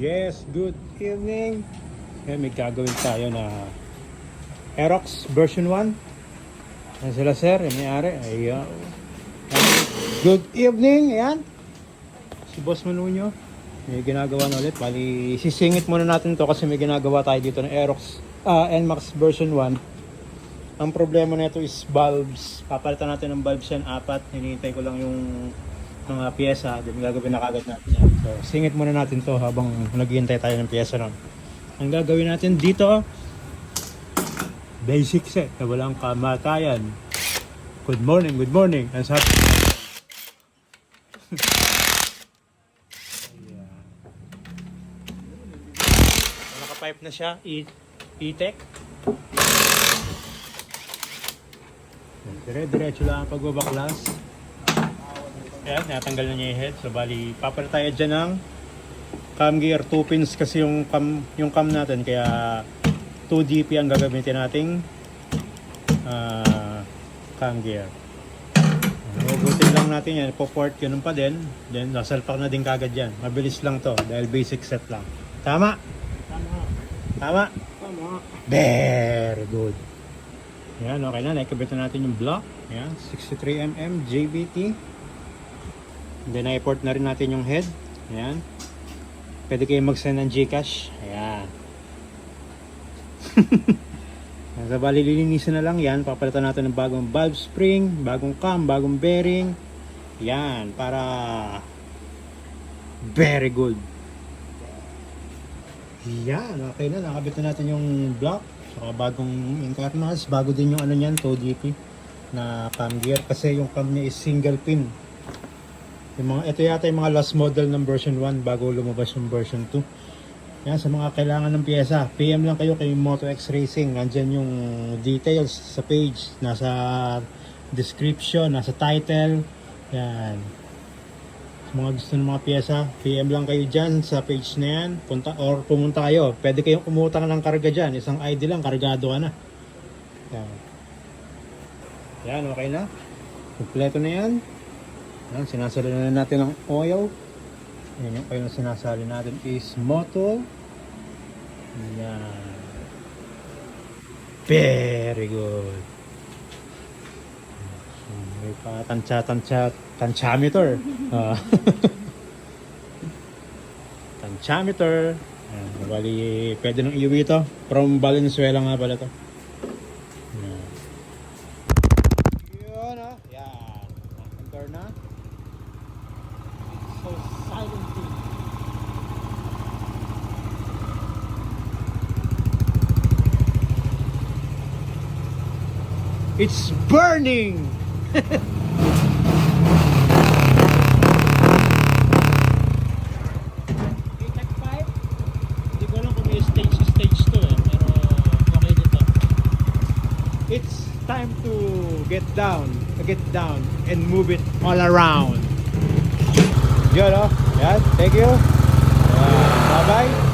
Yes, good evening. Ngayon may gagawin tayo na Aerox version 1. Ayan sila sir, yung may-ari. Ayan. Good evening. Ayan. Si Boss Manunyo. May ginagawa na ulit. Bali, sisingit muna natin to kasi may ginagawa tayo dito ng Aerox NMAX version 1. Ang problema nito is bulbs. Papalitan natin ng bulbs yan, 4. Hinihintay ko lang yung mga pyesa. Then gagawin na kagad natin yan. So, singit muna natin to habang naghihintay tayo ng pyesa nun. Ang gagawin natin dito, basic set na walang kamatayan. Good morning, good morning. Ang sabi. Naka-pipe na siya, E-Tech. Dire-diretso lang ang pagbabaklas. Ayan, natanggal na niya yung head. So, bali, papalit tayo dyan ng cam gear. 2 pins kasi yung cam natin. Kaya 2DP ang gagamitin nating cam gear. Hugutin lang natin yan. Po-port, ganun pa din. Then, nasalpak na din kagad yan. Mabilis lang to dahil basic set lang. Tama? Tama. Tama? Tama. Very good. Yan, okay na. Naikabit na natin yung block. Yan, 63mm JBT. Then, na-import na rin natin yung head. Ayan. Pwede kayo mag-send ng Gcash. Ayan. So, bali, lilinisin na lang yan. Papalitan natin ng bagong valve spring, bagong cam, bagong bearing. Yan, para very good. Yan, okay na. Nakabit na natin yung block. Saka bagong incarnas. Bago din yung ano niyan, 2DP na cam gear. Kasi yung cam niya is single pin. Ito yata yung mga last model ng version 1 bago lumabas yung version 2. Yan, sa mga kailangan ng pyesa, PM lang kayo kay MotoX Racing. Nandyan yung details sa page, nasa description, nasa title. Yan. Sa mga gusto ng mga pyesa, PM lang kayo dyan sa page na yan. Pumunta kayo. Pwede kayong umutang ng karga dyan. Isang ID lang, kargado ka na. Yan. Yan, okay na. Kompleto na yan. Yan, sinasali na natin ng oil. Yan, yung oil na sinasali natin is Motul. Yan. Very good. May pa tantiameter. Tantiameter. Yan, bali, pwede nang iuwi ito. From Valenzuela nga pala ito. Yan. Yun, oh. Yan. Nakandor na. So silent thing. It's burning. E-Tech pipe. Hindi ko alam kung may stage to eh, pero okay dito. It's time to get down and move it all around. Yun, oh. Yan, thank you. Bye-bye.